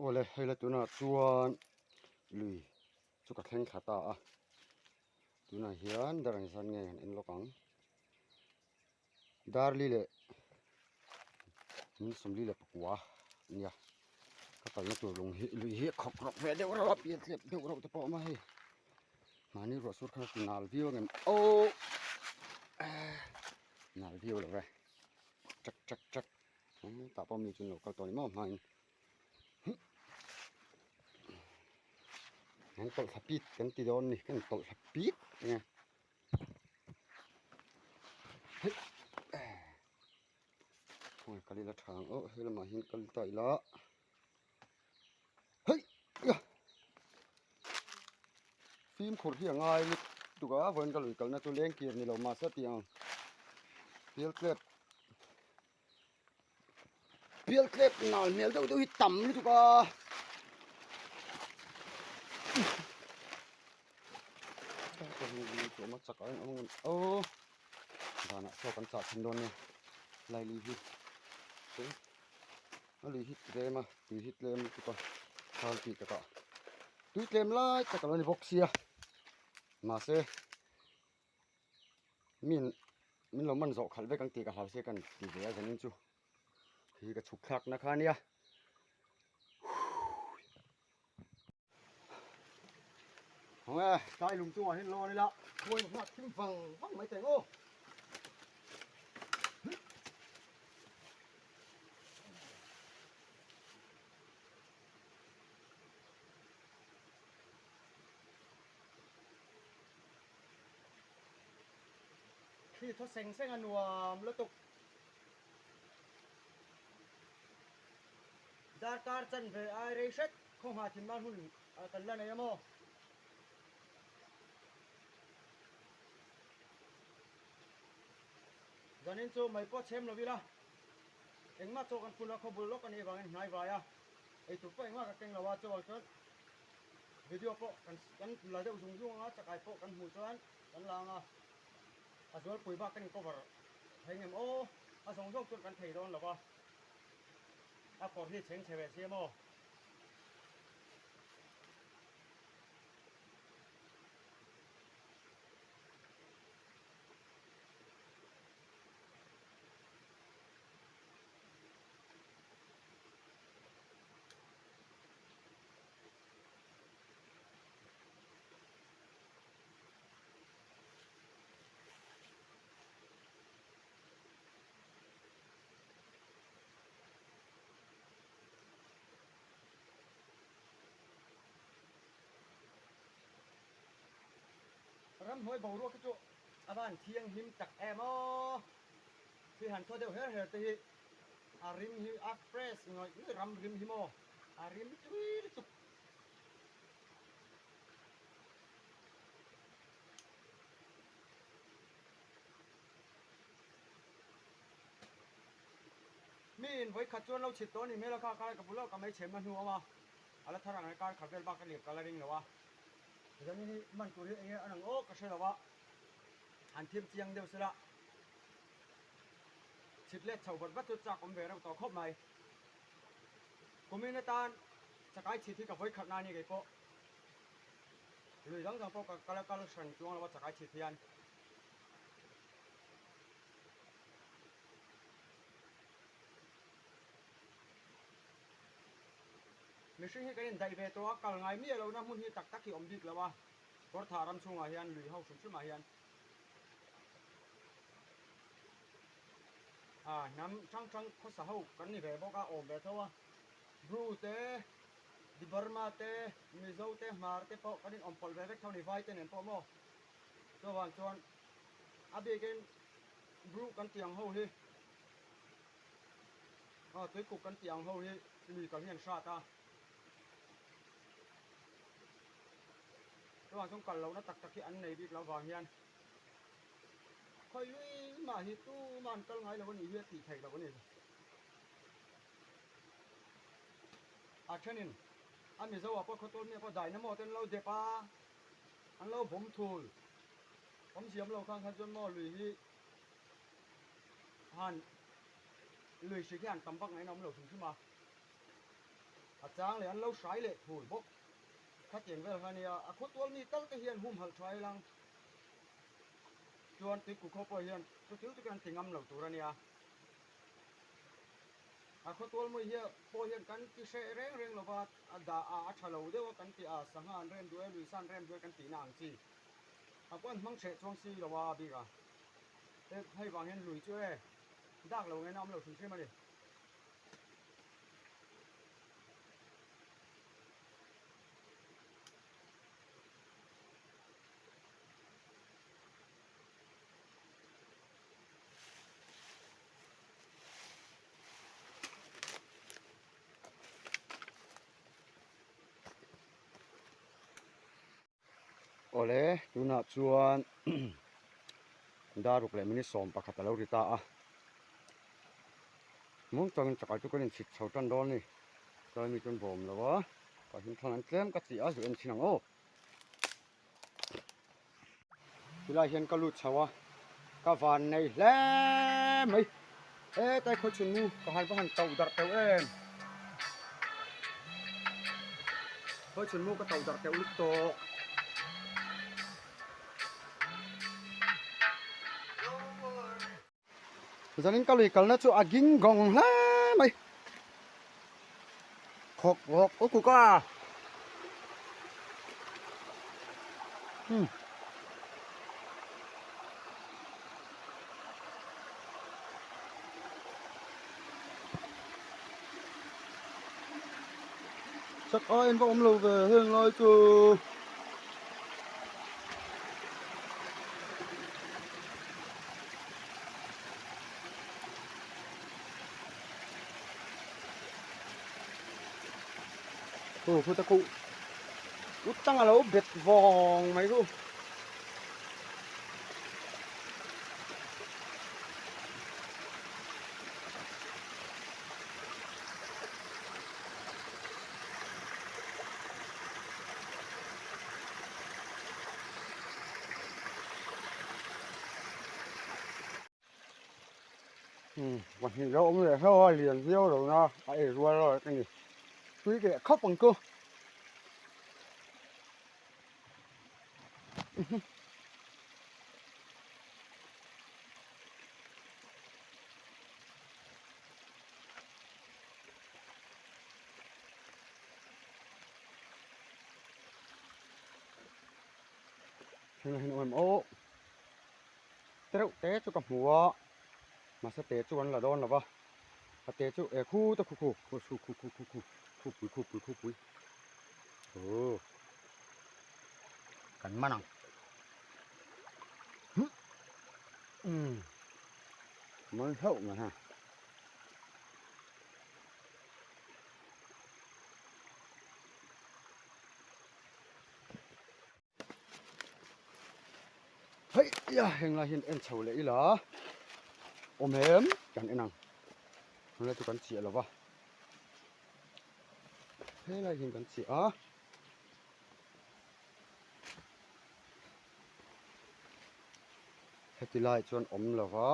Ole heillä tuna tuon lui chuka thleng khata a tuna hian darang san nge en lokang darli le min somli le pakwa nia ka tal na tur lung hi lui hi khok rok ve de ro pi tlep de ro te po ma hi mani ro sur kha nal view ngem o nal view le ve chak chak chak ta po mi chun lo ka to ni mo maiงั้นตกสปีดกันติโดนนี่กันตกสปีดไงเฮ้ยโอ้ยกะลิละทางเฮ้ยละมาหินกะลิต่อยละเฮ้ยฟิล์มขดเพียงง่ายนี่ตุกะเวินกะลุยกะนะตัวเลี้ยงเกียร์นี่เรามาซะเตียงเปียลเคล็บนอนเมียลตัวหิต่ำนี่ตุกะก็มีตัวมาสักอันโอ้ดานะชอบกันจัดทินโดนเนี่ยไล่ลีฮิตเฮ้ยลีฮิตเรมาลีฮิตเลมตุกะทางปีกะตุยเลมไล่ตะกะลนี่บ็อกเซียมาเซมินเรามันโซขัลเวกันตีกะหาเซกันตีเวียจันนินจูที่กะฉุกคักนะคะเนี่ยเอาไงใต้ลุงจั่วเห็นรอนี่ละควยหักทิ้งฝั่งฟังไม่แต่งโอ้ที่ทดเซ็งเส้นอันวมแล้วตกดาร์การจันเวไอเรชัดคงหาทิมบ้านหุ่นกันแล้วนะยามอจันนินจูไม่พอเชมเราวิละเอ็งมาโจกันคุณละขบุลล็อกกันเองบางนายบายไอ้ถูกไปเอ็งมากับเก่งเราว่าโจกันวิดีโอโปกันเราจะส่งยุ่งอ่ะจะไก่โปกันหูจวนกันลางอ่ะส่วนปุ๋ยบ้ากันก็ว่าให้เงินโอ้ส่งส่งจนกันเทโดนหรอวะก่อนที่เชิงเฉวเสียโมรำห้อยบ่รัวกระจุอาบ้านเที่ยงหิมจักแอมอที่หันตัวเดียวเฮตีอาริมฮิอักเฟรสหน่อยนี่รำริมหิมออาริมจุ้ยจุกมีนไว้ขัดจวนเราฉิดตัวนี่ไม่ราคาการกับบุญเรากับไม่เฉมมันหัวมาอะไรทางในการขับเดินบ้านกันเหลียบกันอะไรริงหรอวะเดี๋ยวนี้มันตัวนี้เองอันนั้นโอ้ก็ใช่หรอวะอันเทียมเจียงเดียวสิละฉิดเล็ดเฉาบดวัตถุจักรอมเวรเราต่อครบไหมกูมีในตาสกายฉิดที่กับไว้ขัดนานี่ไงโปหรือทั้งโปกับการการสั่งจวงเราว่าสกายฉิดเทียนไม่ใช่ให้กันได้เวตัวการไงมีเรานะมุ่งที่ตักที่อมดิกแล้ววะรถถารำช่วงอาเฮียนหรือเฮาสุดชื่อมาเฮียนน้ำช่างเขาสาวกันนี่แบบบอกว่าอมแบบเท่าว่าบรูเต้ดิบาร์มาเต้มิโซเต้มาร์เต้พอกันนี่อมพอลแบบเท่านี้ไฟเต้เนี่ยพอโม่ตัววันชวนอาเบกันบรูกันเตียงเฮาฮีตัวกุกันเตียงเฮาฮีมีกันเฮียนชาตาระหว่างช่วงกันเรานะตักที่อันไหนบิ๊กเราวางเฮียนคอยมาฮิตู้มันก็ไงเราวันนี้เฮียตีไทยเราวันนี้เช่นนี้อันนี้จะว่าพอเขาต้นเนี่ยพอได้น้ำมันเต้นเราเจ็บปะอันเราผมถูกผมเสียมเราข้างจนหม้อหรือหันเลยสิแค่อันตำบักไหนน้ำเราถึงขึ้นมา อาจางเลยอันเราใช้เลยถูกบกถ้าเก่งเวลาเนี่ยคนตัวนี้ตั้งแต่เฮียนหุ่มหัลใช้ลังจวนติดกูเขาไปเฮียนตัวติ้วตัวกันติงอำเหล่าตัวเนี่ยคนตัวมือเฮียไปเฮียนกันที่เสเร่งเราว่าด่าฉลาดเดียวกันที่สังหารเร่งด้วยลุยสันเร่งด้วยกันตีนางจีคนมังเฉช่วงซีเราว่าบีกให้วางเห็นลุยช่วยดักเราไงน้ำเราถึงใช่ไหมดิโอเล่ดูน่าชวนดารุกเลยมินิสอมปากขัดแล้วริตามุ่งตรงจากไอ้ทุกคนสิชาวจันดอนนี่ก็มีจนผมแล้ววะก็เห็นทางนั้นเกมก็สิอาอยู่เอ็นชินังโอเวลาเห็นก็รู้ชาวก็ฟันในแหลมไหมแต่คนชุนมูก็หันไปหันเต่าดักเต่าคนชุนมูก็เต่าดักเต่าลูกโตฉะนั้นก็เลยกันแล้วจะกินกองแล้วไหมขกโอ้กูก็สักอ้อยพวกผมเราไปเฮงลอยจูโอ้พุทธกุอุตั้งอะไรเบ็ดวองไหมกูวันนี้เราไม่ได้เข้าเรียนเที่ยวหรอกนะไอ้รัวเราตั้งนี่คุยกันเข้าปังกูเห็นโอ้เตะจุกับหัวมาสเตะจวนละโดนหรอปะเตะจุคู่ตะคู่ปุยโอ้กันมานังมันเข้ามาฮะเฮ้ยอย่าเห็นละเห็นเอ็นเฉาเลยเหรอโอมเห็มกันไอ้นังมันเลยตุกันเสียหรอปะเฮ้ยละเห็นกันเสียเฮ็ดที่ไรชวนอมเหรอวะ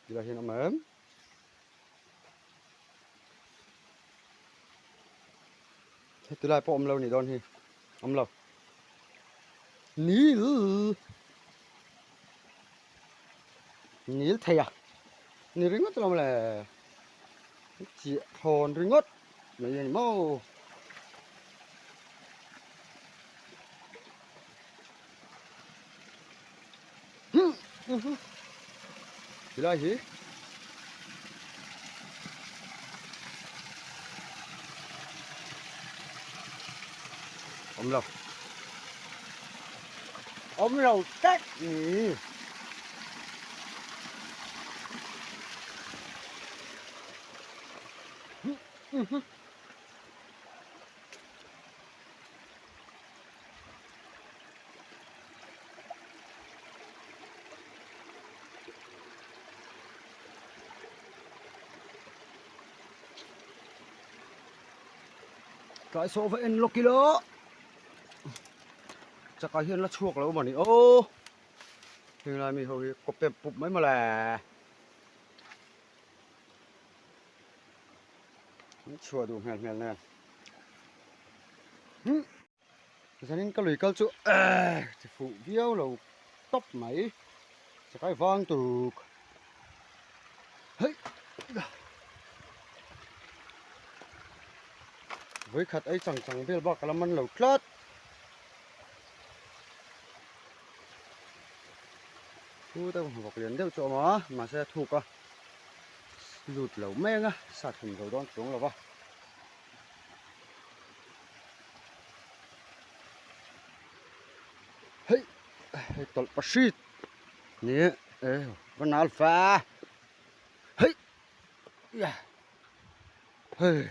ที่ไรเห็นอมเห็มเฮ็ดที่ไรพออมเรานี่โดนที่อมเราNil thầy à? Nil ringot làm là chị hồn ringot mấy người mau gì đây gì? Ôm lầu cách nhỉ? Cái số vậy lô kilo chắc cái hiên là chuộcแล้วบ่นี่โอ้ถึงไรมีเฮากบเต็มปุบไม่มาแล ชัวดูแม่นๆแน่ฉะนั้นก็เลยก็จะจะphụ điêu là tóc máy sẽ cái vang từ hey với khát ấy chẳng biết bao cái mình lẩu clot thu tao học liền đều chỗ mà sẽ thu cơ lụt lẩu men á sạt thùng dầu đón xuống là bao hey tol pasit nè con alpha hey hey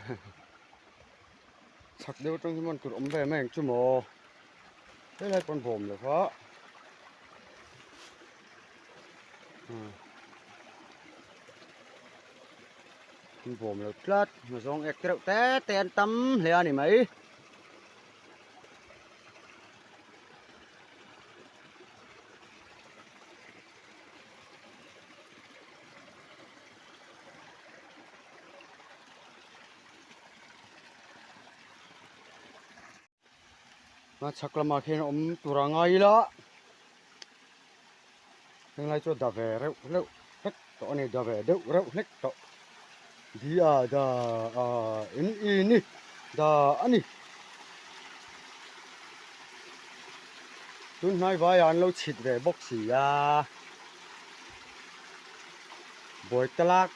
chắc đều trong cái món cột ống về mấy chú mồ thế là con vồm rồi phá con vồm rồi cắt mà xong ép cái đậu té tên tắm lẹ này mấy mà chắc là mà khi nó tụi ra ngay đó nhưng lại cho đạp về rêu hết tụi này đạp về rêu hết tụi đi da ini da ani tuần nay vài anh lâu chít về bốc xì bồi talak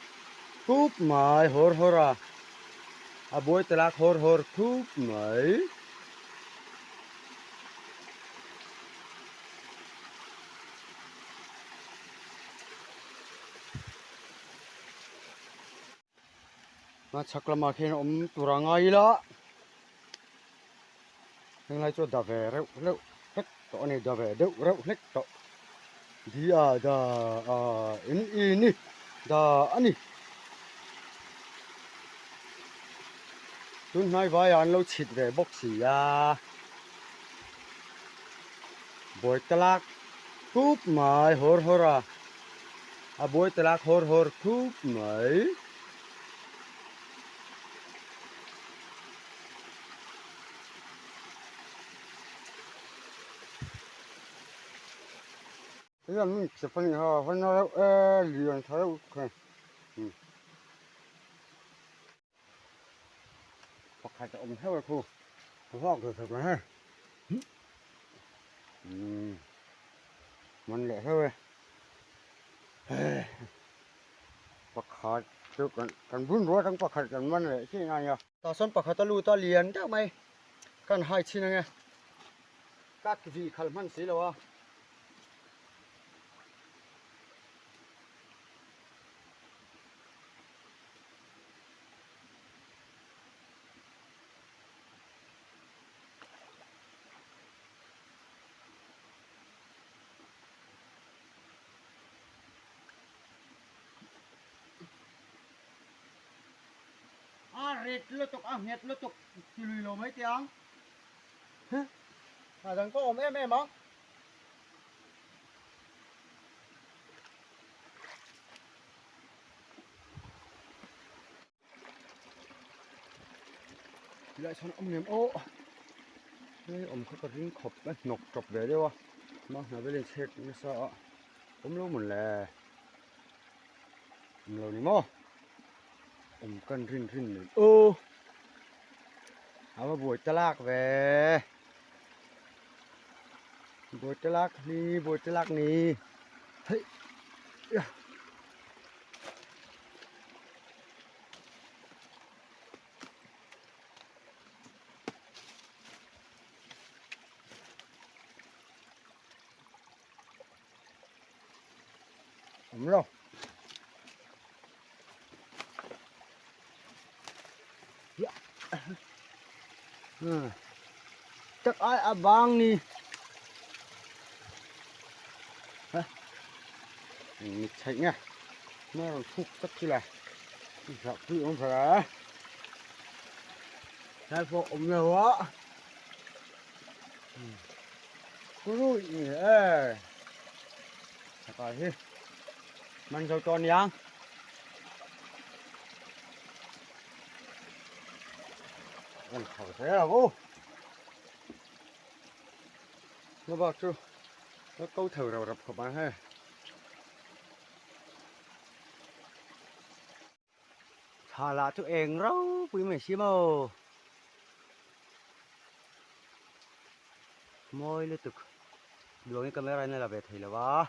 cúp mày hor bồi talak hor cúp mày mà chắc là mà khi nó tụi ra ngay đó nhưng lại cho đạp về rêu hết tụi này đạp về rêu hết tụi đi da ini da ani tuần nay vài anh lâu chít về bốc xì bồi talak cúp mày hor bồi talak hor cúp mày thế là mình sẽ phân nó liền theo ok hoặc hai ông theo cô họ được thật mà mình lại thôi hoặc hai tôi cần vun rúa trong hoặc hai cần mình lại thế này nhá ta son hoặc hai ta lưu ta liền chắc mày cần hai chi này các cái gì khẩn man xí đâu rệt lướt tục hệt lướt tục thì lùi lồ mấy tiếng thằng có ôm em không lại xong ông ném ô đây ông có cái khop đấy nọc chọc về đây mà nó về lên chết nó sợ ông lâu một lè ông lâu này mò ông cần rinh này ô mà buổi talak về buổi talak ní hey đâu chắc ai bang ni mình chạy nha nó thúc tất chi là gặp thứ ông phải hai phụ ông nhiều á cứ rủi nhỉ coi đi mình cho tròn nhang ăn khẩu thế là vô nó bảo chú nó câu thử đầu đập của bạn ha thà là chú em rau quý mày xí màu môi liên tục đường cái camera này là về thầy là ba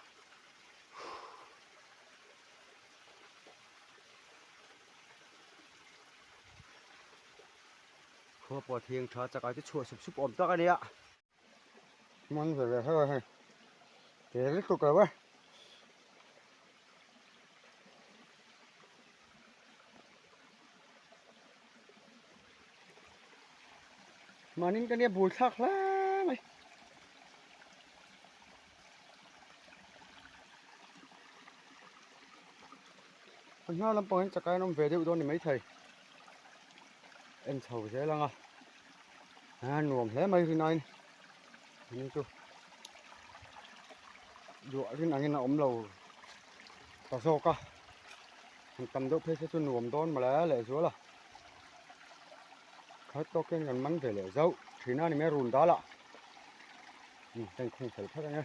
khó bỏ thiêng cho chắc cái chùa sụp sụp ổn tắc cái này ạ món về thôi hay để liên tục rồi mà nín cái này bùn sắc lắm mày anh nói làm bằng chắc cái nó về điệu đó thì mấy thầy em sầu thế lắm à nuông thế mấy cái này nhưng chú dọa cái này nó ốm lầu tao sâu cả cầm đốt phê sẽ cho nuông đón mà lẽ xuống là hết to cái ngần mắn về lẽ dâu thì nó thì mới rùn đó lạ đang không phải phát anh ơi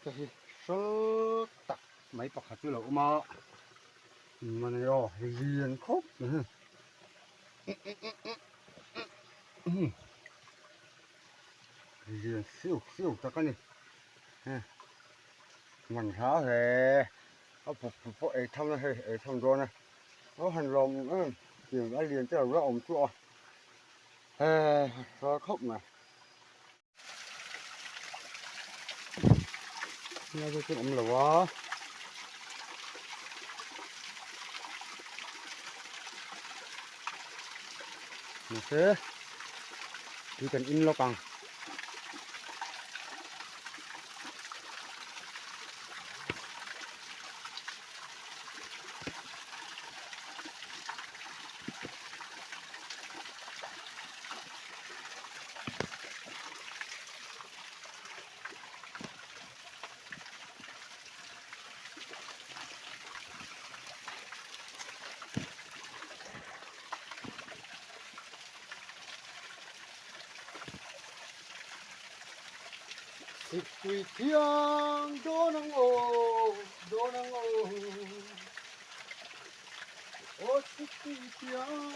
cái gì số tắc mấy bọc hạt lẩu mà này rồi liền khóc liền siêu siêu cho cái này mình há thế nó phục ấy thăm nó hay thăm đó này nó hành lòng tiền đã liền cho nó ổn chua nó khóc này nghe cái ổn là quá mình sẽ chỉ cần in lo càng Tùy thiêng đô nâng ô ô tùy thiêng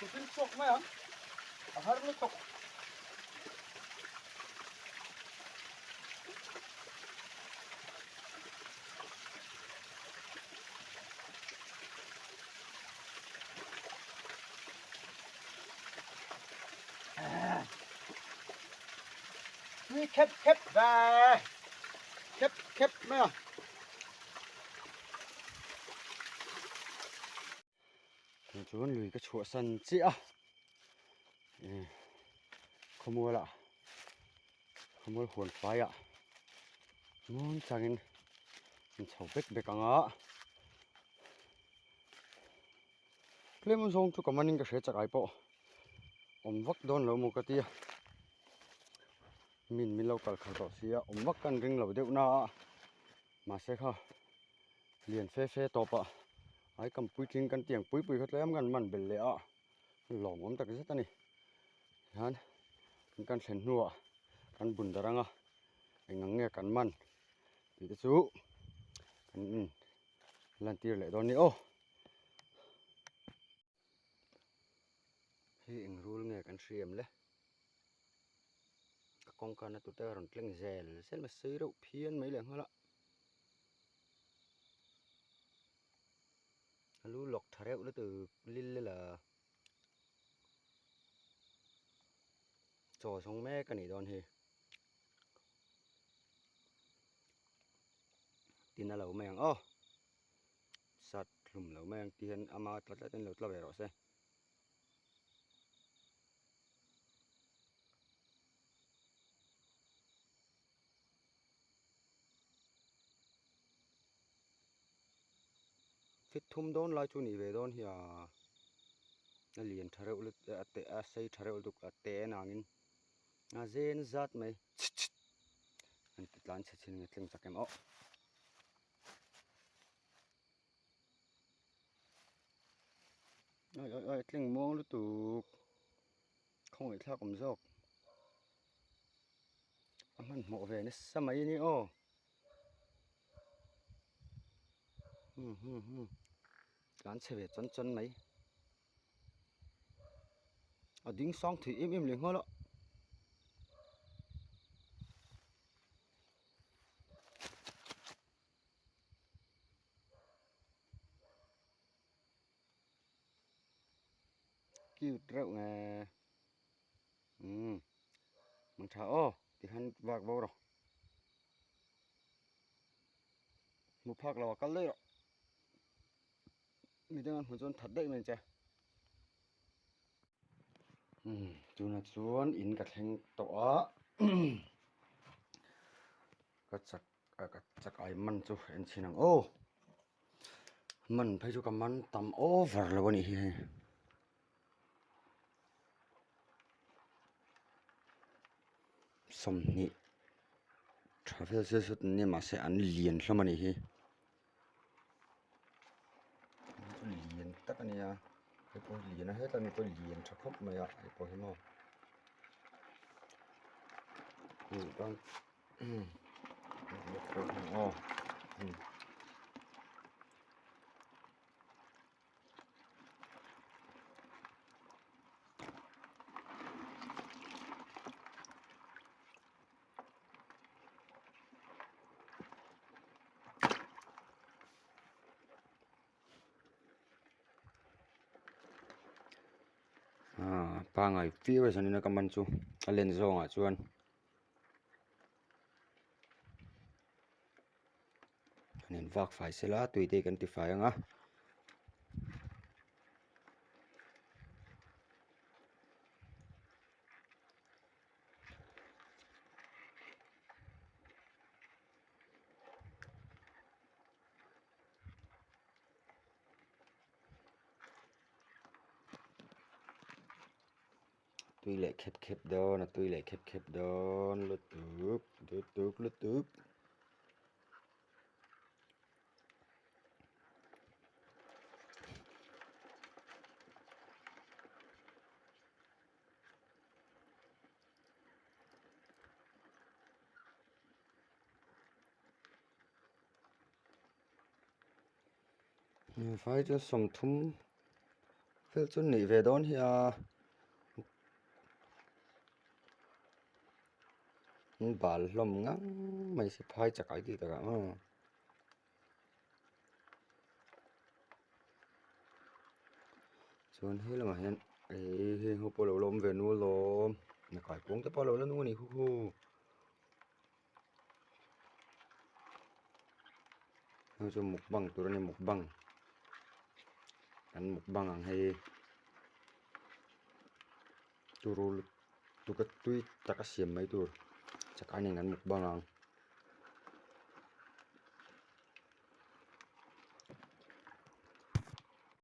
Kucing sok mah ya, ahar letok. Ini kep bah, kep mah. Chú lùi cái chuột sân chị à, không mua lạ, không mua hồn phái ạ, muốn chẳng in chầu bếp bếp càng á, lấy muốn dùng chú cầm anh cái sợi chắc ai bộ, vắt đón lâu một cái tia, mình lâu cả khẩu xía, vắt căn rinh lâu đeo na, mà sẽ không, liền phê top ạ. Ai cầm pui chính căn tiếng pui hết lém gần mặn bền lẹ lỏng ấm tắc rất ta nè hắn căn sen nua căn bùn darang anh ngang nghe căn mặn thì cái chú căn lần tia lại đó nữa khi anh rul nghe căn xiêm đấy các con căn tụt ta còn leng dè sẽ mà xí đâu phiên mấy lần hơn lú lọc thà rẹo nó từ linh là trò xong mẹ cái này đòn thì tin là lẩu mèng sạt lùm lẩu mèng tiền ama tlat tên lẩu tlat rồi xem ฟิตทุ่มโดนลายจูนี่เวโดนเฮียนั่นเลียนทะเรอุลเตะใส่ทะเรอุลตุกเตะนางอินอาเจนจัดไหมอันติดล้านเชิงเชิงจักเอ็มอ๋อเอ้ยเชิงมองลุตุกคงไอ้ท่ากลมซอกมันหมกเวนี่สมัยนี้อ๋อล้านเฉลี่ยจนไหมดิ้งซองถืออิ่มเหลืองหัวละกิ้วเต้าไงมันท้าอ้อที่หันวากบ่หรอมุพักเรากันเลยหรอมีแต่งานหัวจนถัดได้เหมือนจ้ะจูนัดส่วนอินกับแทงตัวก็จักไอ้มันจูเอ็นชินังโอ้มันไปจูกับมันตำโอเวอร์แล้ววันนี้สมนี่ทราเวลสุดนี่มาเสียอันเลียนแล้วมันนี่เลียนตักอันนี้อ่ะไอ้พวกเลียนนะเฮ้ยตอนนี้ตัวเลียนชักครบไหมอ่ะไอ้พวกเห็นมั้ยต้องอ๋อปางไอ้ฟิวไอ้สันนี่นะกับมันจูเลนส์อ่ะชวนอันนี้วักไฟเสร็จแล้วตุยเตกันติไฟอ่ะตุยเละเข็บๆโดนนะตุยเละเข็บๆโดนลุดตุกไฟจะสมทุ่มเฟลจนหนีเวดอนเฮียมันบาลลมงั้งไม่สิพายจักไอ้ที่ตะกะส่วนเฮ้ยละมาเห็นหัวปลาลมเวนูลมไม่ก่อยกุ้งแต่ปลาแล้วนู่นนี่คู่เราจะหมกบังตัวนี้หมกบังกันหมกบังให้ตัวรู้ตัวกระตุ้ยตะกะเสียมไหมตัวจักอันอย่างนั้นหมกบัง